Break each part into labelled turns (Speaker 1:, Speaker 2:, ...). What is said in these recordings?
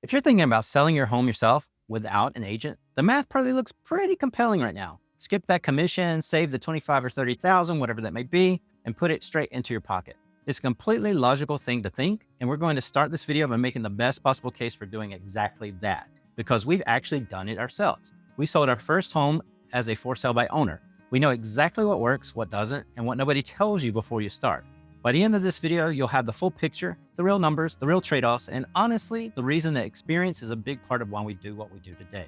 Speaker 1: If you're thinking about selling your home yourself without an agent, the math probably looks pretty compelling right now. Skip that commission, save the 25 or 30,000, whatever that may be, and put it straight into your pocket. It's a completely logical thing to think, and we're going to start this video by making the best possible case for doing exactly that, because we've actually done it ourselves. We sold our first home as a for sale by owner. We know exactly what works, what doesn't, and what nobody tells you before you start. By the end of this video, you'll have the full picture, the real numbers, the real trade-offs, and honestly, the reason that experience is a big part of why we do what we do today.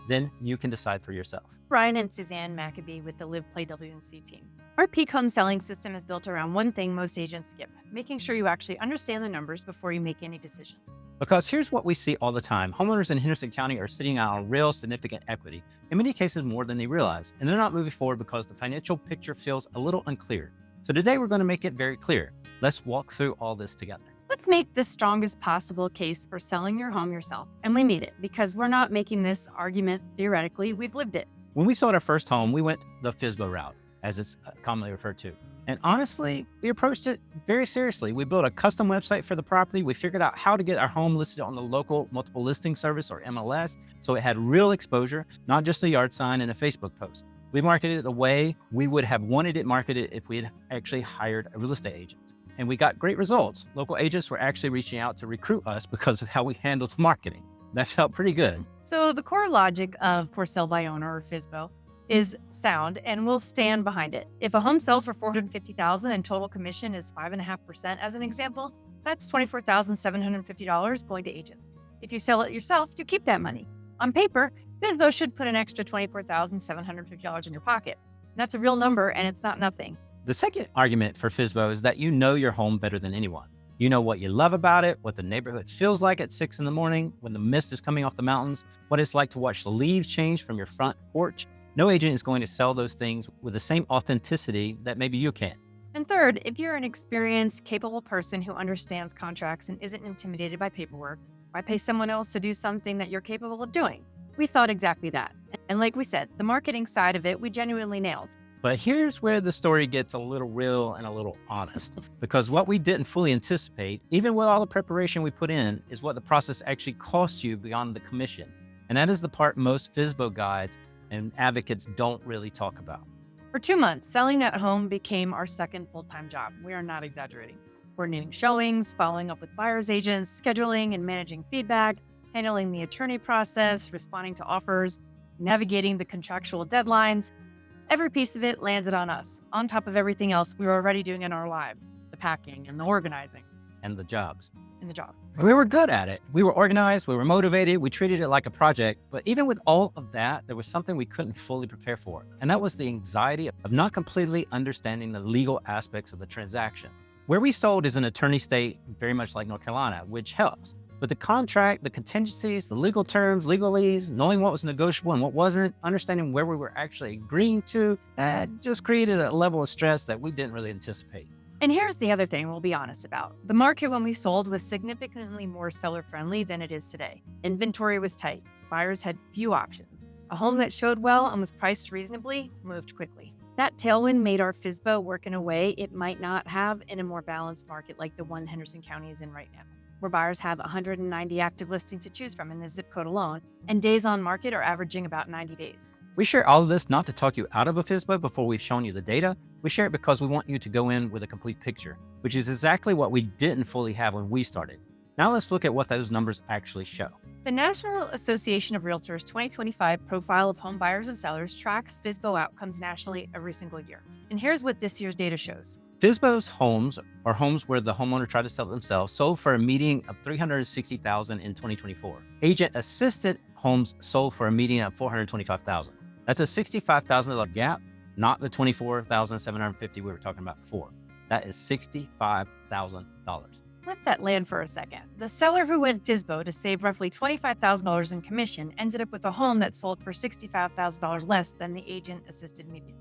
Speaker 1: Then you can decide for yourself.
Speaker 2: Brian and Suzanne Maccabee with the Live Play WNC team. Our peak home selling system is built around one thing most agents skip, making sure you actually understand the numbers before you make any decision.
Speaker 1: Because here's what we see all the time. Homeowners in Henderson County are sitting out on real significant equity, in many cases more than they realize, and they're not moving forward because the financial picture feels a little unclear. So today we're going to make it very clear. Let's walk through all this together.
Speaker 2: Let's make the strongest possible case for selling your home yourself. And we made it because we're not making this argument theoretically, we've lived it.
Speaker 1: When we sold our first home, we went the FSBO route, as it's commonly referred to. And honestly, we approached it very seriously. We built a custom website for the property. We figured out how to get our home listed on the local multiple listing service, or MLS, so it had real exposure, not just a yard sign and a Facebook post. We marketed it the way we would have wanted it marketed if we had actually hired a real estate agent. And we got great results. Local agents were actually reaching out to recruit us because of how we handled marketing. That felt pretty good.
Speaker 2: So the core logic of for sale by owner, or FSBO, is sound, and we'll stand behind it. If a home sells for $450,000 and total commission is 5.5%, as an example, that's $24,750 going to agents. If you sell it yourself, you keep that money. On paper, FSBO should put an extra $24,750 in your pocket. That's a real number, and it's not nothing.
Speaker 1: The second argument for FSBO is that you know your home better than anyone. You know what you love about it, what the neighborhood feels like at 6 in the morning when the mist is coming off the mountains, what it's like to watch the leaves change from your front porch. No agent is going to sell those things with the same authenticity that maybe you can.
Speaker 2: And third, if you're an experienced, capable person who understands contracts and isn't intimidated by paperwork, why pay someone else to do something that you're capable of doing? We thought exactly that. And like we said, the marketing side of it, we genuinely nailed.
Speaker 1: But here's where the story gets a little real and a little honest, because what we didn't fully anticipate, even with all the preparation we put in, is what the process actually costs you beyond the commission. And that is the part most FSBO guides and advocates don't really talk about.
Speaker 2: For 2 months, selling at home became our second full-time job. We are not exaggerating. Coordinating showings, following up with buyer's agents, scheduling and managing feedback, handling the attorney process, responding to offers, navigating the contractual deadlines. Every piece of it landed on us, on top of everything else we were already doing in our lives, the packing and the organizing.
Speaker 1: And the jobs.
Speaker 2: And the job.
Speaker 1: We were good at it. We were organized, we were motivated, we treated it like a project. But even with all of that, there was something we couldn't fully prepare for. And that was the anxiety of not completely understanding the legal aspects of the transaction. Where we sold is an attorney state, very much like North Carolina, which helps. But the contract, the contingencies, the legal terms, legalese, knowing what was negotiable and what wasn't, understanding where we were actually agreeing to, that just created a level of stress that we didn't really anticipate.
Speaker 2: And here's the other thing we'll be honest about. The market when we sold was significantly more seller-friendly than it is today. Inventory was tight. Buyers had few options. A home that showed well and was priced reasonably moved quickly. That tailwind made our FSBO work in a way it might not have in a more balanced market like the one Henderson County is in right now, where buyers have 190 active listings to choose from in the zip code alone, and days on market are averaging about 90 days.
Speaker 1: We share all of this not to talk you out of a FSBO before we've shown you the data. We share it because we want you to go in with a complete picture, which is exactly what we didn't fully have when we started. Now let's look at what those numbers actually show.
Speaker 2: The National Association of Realtors 2025 Profile of Home Buyers and Sellers tracks FSBO outcomes nationally every single year. And here's what this year's data shows.
Speaker 1: FSBO's homes, or homes where the homeowner tried to sell it themselves, sold for a median of $360,000 in 2024. Agent-assisted homes sold for a median of $425,000. That's a $65,000 gap, not the $24,750 we were talking about before. That is $65,000.
Speaker 2: Let that land for a second. The seller who went FSBO to save roughly $25,000 in commission ended up with a home that sold for $65,000 less than the agent-assisted median.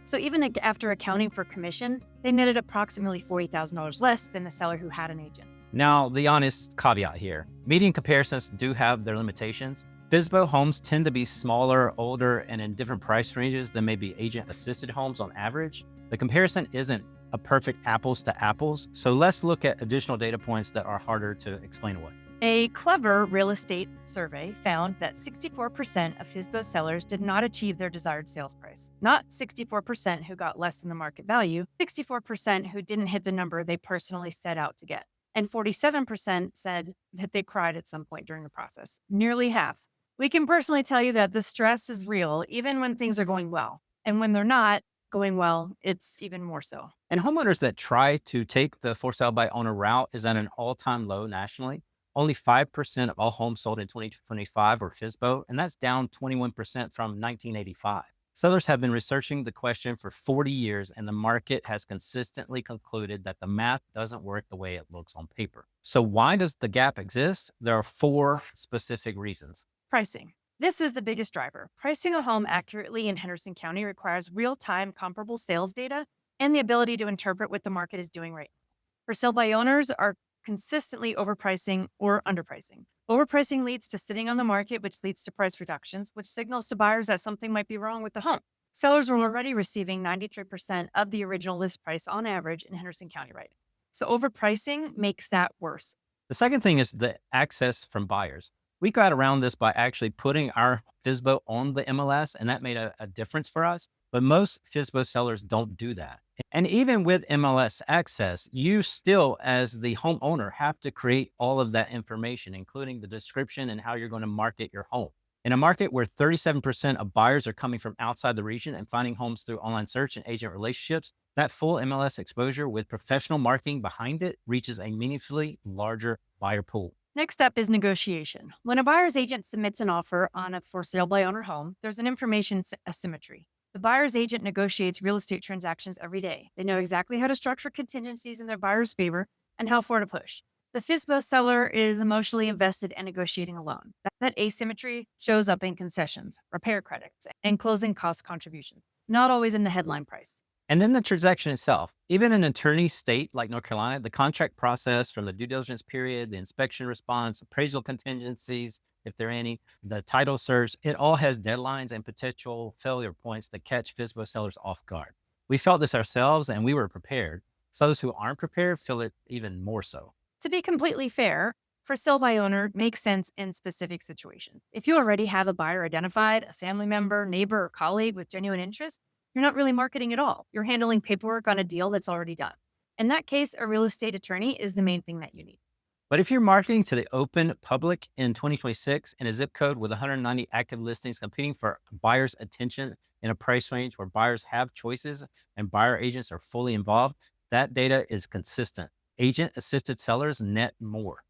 Speaker 2: So even after accounting for commission, they netted approximately $40,000 less than the seller who had an agent.
Speaker 1: Now, the honest caveat here, median comparisons do have their limitations. FSBO homes tend to be smaller, older, and in different price ranges than maybe agent-assisted homes on average. The comparison isn't a perfect apples to apples, so let's look at additional data points that are harder to explain away.
Speaker 2: A clever real estate survey found that 64% of FSBO sellers did not achieve their desired sales price. Not 64% who got less than the market value, 64% who didn't hit the number they personally set out to get. And 47% said that they cried at some point during the process. Nearly half. We can personally tell you that the stress is real, even when things are going well. And when they're not going well, it's even more so.
Speaker 1: And homeowners that try to take the for sale by owner route is at an all-time low nationally. Only 5% of all homes sold in 2025 were FSBO, and that's down 21% from 1985. Sellers have been researching the question for 40 years, and the market has consistently concluded that the math doesn't work the way it looks on paper. So why does the gap exist? There are 4 specific reasons.
Speaker 2: Pricing. This is the biggest driver. Pricing a home accurately in Henderson County requires real-time comparable sales data and the ability to interpret what the market is doing right now. For sale by owners are consistently overpricing or underpricing. Overpricing leads to sitting on the market, which leads to price reductions, which signals to buyers that something might be wrong with the home. Sellers are already receiving 93% of the original list price on average in Henderson County right now. So overpricing makes that worse.
Speaker 1: The second thing is the access from buyers. We got around this by actually putting our FSBO on the MLS, and that made a difference for us. But most FSBO sellers don't do that. And even with MLS access, you still, as the homeowner, have to create all of that information, including the description and how you're going to market your home. In a market where 37% of buyers are coming from outside the region and finding homes through online search and agent relationships, that full MLS exposure with professional marketing behind it reaches a meaningfully larger buyer pool.
Speaker 2: Next up is negotiation. When a buyer's agent submits an offer on a for sale by owner home, there's an information asymmetry. The buyer's agent negotiates real estate transactions every day. They know exactly how to structure contingencies in their buyer's favor and how far to push. The FSBO seller is emotionally invested in negotiating alone. That asymmetry shows up in concessions, repair credits, and closing cost contributions, not always in the headline price.
Speaker 1: And then the transaction itself. Even in an attorney state like North Carolina, the contract process from the due diligence period, the inspection response, appraisal contingencies, if there are any, the title search, it all has deadlines and potential failure points that catch FSBO sellers off guard. We felt this ourselves and we were prepared. Sellers who aren't prepared feel it even more so.
Speaker 2: To be completely fair, for sale by owner makes sense in specific situations. If you already have a buyer identified, a family member, neighbor, or colleague with genuine interest, you're not really marketing at all. You're handling paperwork on a deal that's already done. In that case, a real estate attorney is the main thing that you need.
Speaker 1: But if you're marketing to the open public in 2026 in a zip code with 190 active listings competing for buyers' attention in a price range where buyers have choices and buyer agents are fully involved, that data is consistent. Agent-assisted sellers net more.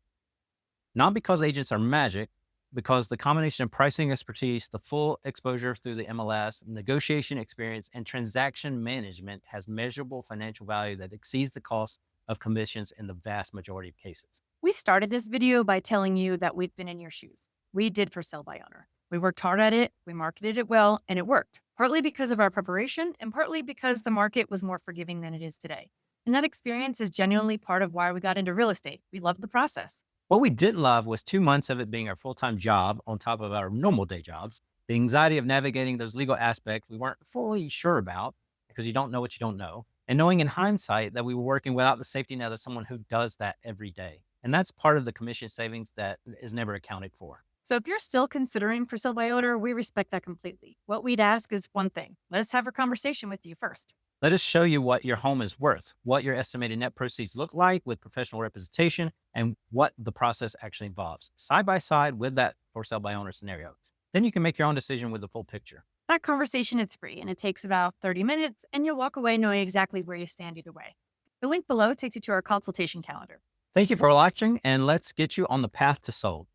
Speaker 1: Not because agents are magic, because the combination of pricing expertise, the full exposure through the MLS, negotiation experience, and transaction management has measurable financial value that exceeds the cost of commissions in the vast majority of cases.
Speaker 2: We started this video by telling you that we've been in your shoes. We did for sale by owner. We worked hard at it, we marketed it well, and it worked. Partly because of our preparation and partly because the market was more forgiving than it is today. And that experience is genuinely part of why we got into real estate. We loved the process.
Speaker 1: What we didn't love was 2 months of it being our full-time job on top of our normal day jobs. The anxiety of navigating those legal aspects we weren't fully sure about because you don't know what you don't know. And knowing in hindsight that we were working without the safety net of someone who does that every day. And that's part of the commission savings that is never accounted for.
Speaker 2: So if you're still considering for sale by owner, we respect that completely. What we'd ask is one thing. Let us have a conversation with you first.
Speaker 1: Let us show you what your home is worth, what your estimated net proceeds look like with professional representation, and what the process actually involves, side by side with that for sale by owner scenario. Then you can make your own decision with the full picture.
Speaker 2: That conversation is free and it takes about 30 minutes and you'll walk away knowing exactly where you stand either way. The link below takes you to our consultation calendar.
Speaker 1: Thank you for watching, and let's get you on the path to sold.